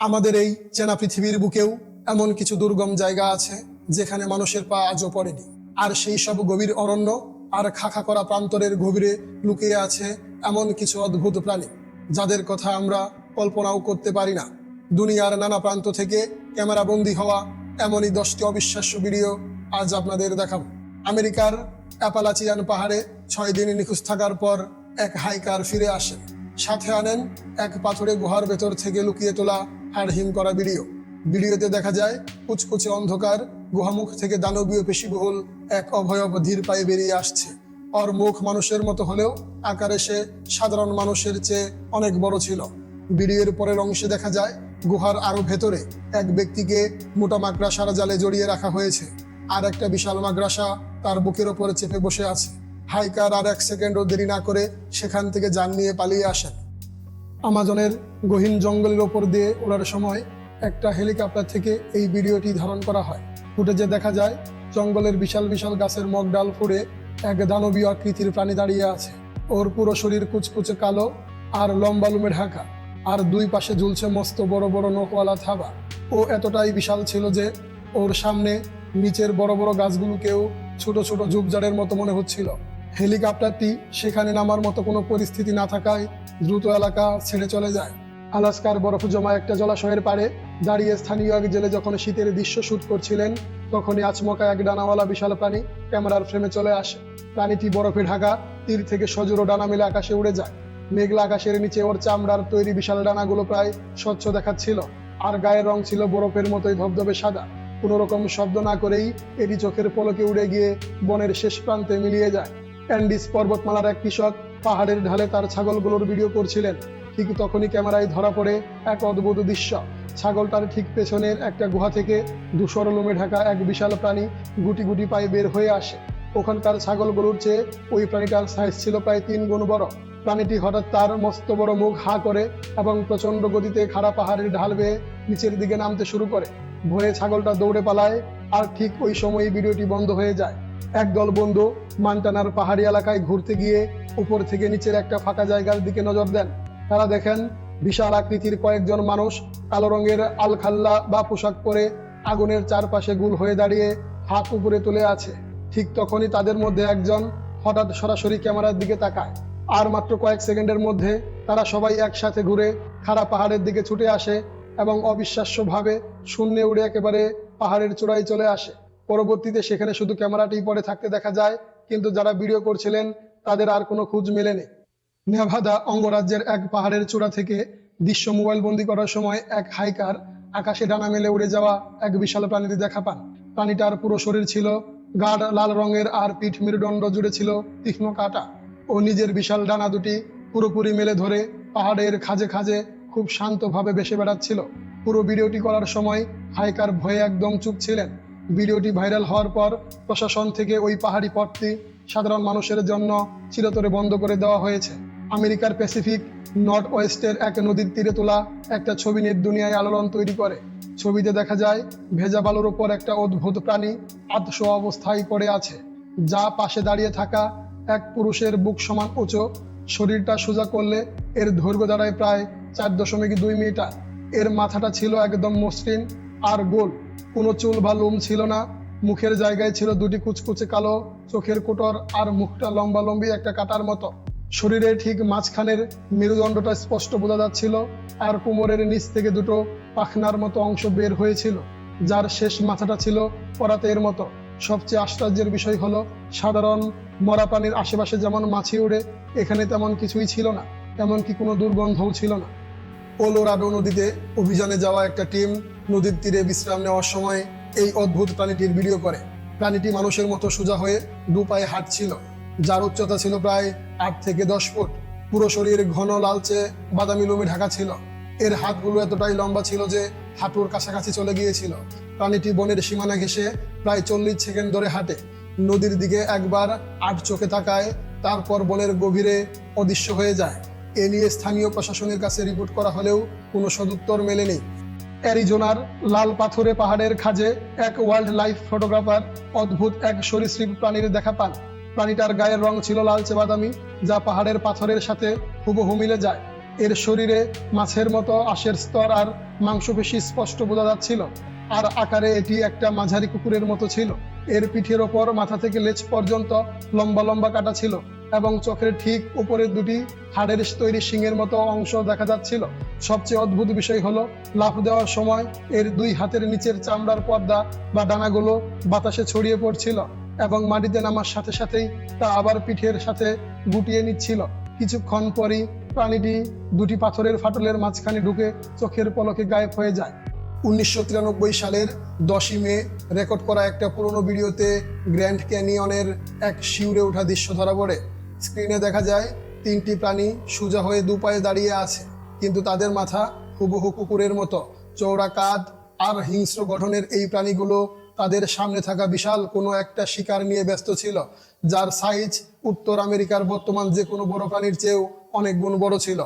আমাদের এই চেনা পৃথিবীর বুকেও এমন কিছু দুর্গম জায়গা আছে যেখানে মানুষের পা আজও পড়েনি। আর সেই সব গভীর অরণ্য আর খাখা করা প্রান্তরের গভীরে লুকিয়ে আছে এমন কিছু অদ্ভুত প্রাণী যাদের কথা আমরা কল্পনাও করতে পারি না। দুনিয়ার নানা প্রান্ত থেকে ক্যামেরাবন্দি হওয়া এমনই 10টি অবিশ্বাস্য ভিডিও আজ আপনাদের দেখাবো। আমেরিকার অ্যাপালাচিয়ান পাহাড়ে 6 দিন নিখোঁজ থাকার পর এক হাইকার ফিরে আসেন। সাথে আনেন এক পাথুরে গুহার ভেতর থেকে লুকিয়ে তোলা হাড়হিম করা ভিডিওতে দেখা যায় কুচকুচে অন্ধকার গুহামুখ থেকে দানবীয় পেশিবহুল এক অভয়ব ধীর পায়ে বেরিয়ে আসছে। ওর মুখ মানুষের মতো হলেও আকারে সে সাধারণ মানুষের চেয়ে অনেক বড় ছিল। ভিডিওর পরের অংশে দেখা যায় গুহার আরো ভেতরে এক ব্যক্তিকে মোটা মাকড়াসার জালে জড়িয়ে রাখা হয়েছে, আর একটা বিশাল মাকড়াসা তার বুকের ওপরে চেপে বসে আছে। হাইকার আর 1 সেকেন্ডও দেরি না করে সেখান থেকে যান নিয়ে পালিয়ে আসেন। আমাজনের গহীন জঙ্গলের ওপর দিয়ে ওড়ার সময় একটা হেলিকপ্টার থেকে এই ভিডিওটি ধারণ করা হয়। ফুটেজে দেখা যায় জঙ্গলের বিশাল বিশাল গাছের মগডাল ফুঁড়ে এক দানবীয় আকৃতির প্রাণী দাঁড়িয়ে আছে। ওর পুরো শরীর কুচকুচে কালো আর লম্বা লুমে ঢাকা, আর দুই পাশে ঝুলছে মস্ত বড় বড় নখওয়ালা থাবা। ও এতটাই বিশাল ছিল যে ওর সামনে নিচের বড় বড় গাছগুলোকেও ছোট ছোট ঝোপঝাড়ের মতো মনে হচ্ছিল। হেলিকপ্টারটি সেখানে নামার মতো কোনো পরিস্থিতি না থাকায় দ্রুত এলাকা ছেড়ে চলে যায়। আলাস্কার বরফ জমা একটা জলাশয়ের পাড়ে দাঁড়িয়ে স্থানীয় এক জেলে যখন শীতের দৃশ্য শুট করছিলেন, তখনই আচমকা এক ডানাওয়ালা বিশাল প্রাণী ক্যামেরার ফ্রেমে চলে আসে। প্রাণীটি বরফে ঢাকা তীর থেকে সজোরে ডানা মেলে আকাশে উড়ে যায়। মেঘলা আকাশের নিচে ওর চামড়ার তৈরি বিশাল ডানাগুলো প্রায় স্বচ্ছ দেখাচ্ছিল, আর গায়ের রং ছিল বরফের মতোই ধবধবে সাদা। কোনো রকম শব্দ না করেই এটি চোখের পলকে উড়ে গিয়ে বনের শেষ প্রান্তে মিলিয়ে যায়। অ্যান্ডিস পর্বতমালার এক কৃষক পাহাড়ের ঢালে তার ছাগলগুলোর ভিডিও করছিলেন। ঠিক তখনই ক্যামেরায় ধরা পড়ে এক অদ্ভুত দৃশ্য। ছাগলটার ঠিক পেছনের একটা গুহা থেকে ধূসর লোমে ঢাকা এক বিশাল প্রাণী গুটি গুটি পায়ে বের হয়ে আসে। ওখানকার ছাগলগুলোর চেয়ে ওই প্রাণীটার সাইজ ছিল প্রায় 3 গুণ বড়। প্রাণীটি হঠাৎ তার মস্ত বড় মুখ হা করে এবং প্রচন্ড গতিতে খাড়া পাহাড়ের ঢাল বেয়ে নিচের দিকে নামতে শুরু করে। ভয়ে ছাগলটা দৌড়ে পালায়, আর ঠিক ওই সময়ই ভিডিওটি বন্ধ হয়ে যায়। একদল বন্ধু মন্টানার পাহাড়ি এলাকায় ঘুরতে গিয়ে উপর থেকে নিচের একটা ফাঁকা জায়গার দিকে নজর দেন। তারা দেখেন বিশাল আকৃতির কয়েকজন মানুষ কালো রঙের আলখাল্লা বা পোশাক পরে আগুনের চারপাশে গোল হয়ে দাঁড়িয়ে হাত উপরে তুলে আছে। ঠিক তখনই তাদের মধ্যে একজন হঠাৎ সরাসরি ক্যামেরার দিকে তাকায়, আর মাত্র কয়েক সেকেন্ডের মধ্যে তারা সবাই একসাথে ঘুরে খাড়া পাহাড়ের দিকে ছুটে আসে এবং অবিশ্বাস্যভাবে শূন্যে উড়ে একেবারে পাহাড়ের চূড়ায় চলে আসে। পরবর্তীতে সেখানে শুধু ক্যামেরাটি পড়ে থাকতে দেখা যায়, কিন্তু যারা ভিডিও করছিলেন তাদের আর কোনো খোঁজ মেলেনি। নেভাদা অঙ্গরাজ্যের এক পাহাড়ের চূড়া থেকে দৃশ্য মোবাইল বন্দি করার সময় এক হাইকার আকাশে ডানা মেলে উড়ে যাওয়া এক বিশাল প্রাণীর দেখা পান। প্রাণীটার পুরো শরীর ছিল গাঢ় লাল রঙের, আর পিঠ মেরুদণ্ড জুড়ে ছিল তীক্ষ্ণ কাঁটা। ও নিজের বিশাল ডানা দুটি পুরোপুরি মেলে ধরে পাহাড়ের খাঁজে খাঁজে খুব শান্তভাবে ভেসে বেড়াচ্ছিল। পুরো ভিডিওটি করার সময় হাইকার ভয়ে একদম চুপ ছিলেন। ভিডিওটি ভাইরাল হওয়ার পর প্রশাসন থেকে ওই পাহাড়ি পথটি সাধারণ মানুষের জন্য চিরতরে বন্ধ করে দেওয়া হয়েছে। আমেরিকার প্যাসিফিক নর্থ ওয়েস্টের এক নদীর তীরে তোলা একটা ছবি নেট দুনিয়ায় আলোড়ন তৈরি করে। ছবিতে দেখা যায় ভেজা বালুর ওপর একটা অদ্ভুত প্রাণী আধশোয়া অবস্থায় পড়ে আছে, যা পাশে দাঁড়িয়ে থাকা এক পুরুষের বুক সমান উঁচু। শরীরটা সোজা করলে এর দৈর্ঘ্য দাঁড়ায় প্রায় 4.2 মিটার। এর মাথাটা ছিল একদম মসৃণ আর গোল, কোনো চুল বা লোম ছিল না। মুখের জায়গায় ছিল দুটি কুচকুচে কালো চোখের কোটর, আর মুখটা লম্বালম্বি একটা কাঁটার মতো। শরীরের ঠিক মাঝখানের মেরুদণ্ডটা স্পষ্ট বোঝা যাচ্ছিল, আর কোমরের নিচ থেকে দুটো পাখনার মতো অংশ বের হয়েছিল, যার শেষ মাথাটা ছিল পরাতের মতো। সবচেয়ে আশ্চর্যের বিষয় হলো সাধারণ মরা প্রাণীর আশেপাশে যেমন মাছি উড়ে, এখানে তেমন কিছুই ছিল না, এমনকি কোনো দুর্গন্ধও ছিল না। কলোরাডো নদীতে অভিযানে যাওয়া একটা টিম নদীর তীরে বিশ্রাম নেওয়ার সময় এই অদ্ভুত প্রাণীটির ভিডিও করে। প্রাণীটি মানুষের মতো সোজা হয়ে 2 পায়ে হাঁটছিল, যার উচ্চতা ছিল প্রায় 8 থেকে 10 ফুট। পুরো শরীর ঘন লালচে বাদামি লোমে ঢাকা ছিল। এর হাতগুলো এতটাই লম্বা ছিল যে হাঁটুর কাছাকাছি চলে গিয়েছিল। প্রাণীটি বনের সীমানা ঘেঁষে প্রায় 40 সেকেন্ড ধরে হাঁটে, নদীর দিকে একবার 8 চোখে তাকায়, তারপর বনের গভীরে অদৃশ্য হয়ে যায়। এ নিয়ে স্থানীয় প্রশাসনের কাছে রিপোর্ট করা হলেও কোনো সদুত্তর মেলেনি। অ্যারিজোনার লাল পাথরে পাহাড়ের খাঁজে এক ওয়াইল্ড লাইফ ফটোগ্রাফার অদ্ভুত এক সরীসৃপ প্রাণীর দেখা পান। প্রাণীটার গায়ের রং ছিল লালচে বাদামি, যা পাহাড়ের পাথরের সাথে হুবহু মিলে যায়। এর শরীরে মাছের মতো আঁশের স্তর আর মাংসপেশি স্পষ্ট বোঝা যাচ্ছিল, আর আকারে এটি একটা মাঝারি কুকুরের মতো ছিল। এর পিঠের ওপর মাথা থেকে লেজ পর্যন্ত লম্বা লম্বা কাটা ছিল এবং চোখের ঠিক উপরে দুটি হাড়ের তৈরি শিংয়ের মতো অংশ দেখা যাচ্ছিল। সবচেয়ে অদ্ভুত বিষয় হলো, লাফ দেওয়ার সময় এর দুই হাতের নিচের চামড়ার পর্দা বা ডানাগুলো বাতাসে ছড়িয়ে পড়ছিল এবং মাটিতে নামার সাথে সাথেই তা আবার পিঠের সাথে গুটিয়ে নিচ্ছিল। কিছুক্ষণ পরই প্রাণীটি দুটি পাথরের ফাটলের মাঝখানে ঢুকে চোখের পলকে গায়েব হয়ে যায়। 1993 সালের 10ই মে রেকর্ড করা একটা পুরনো ভিডিওতে গ্র্যান্ড ক্যানিয়নের এক শিউরে ওঠা দৃশ্য ধরা পড়ে। স্ক্রিনে দেখা যায় তিনটি প্রাণী সোজা হয়ে দুপায়ে দাঁড়িয়ে আছে, কিন্তু তাদের মাথা হুবহু কুকুরের মতো, চওড়া কাঁধ আর হিংস্র গঠনের এই প্রাণীগুলো তাদের সামনে থাকা বিশাল কোনো একটা শিকার নিয়ে ব্যস্ত ছিল, যার সাইজ উত্তর আমেরিকার বর্তমান যে কোনো বড় প্রাণীর চেয়েও অনেক গুণ বড় ছিল।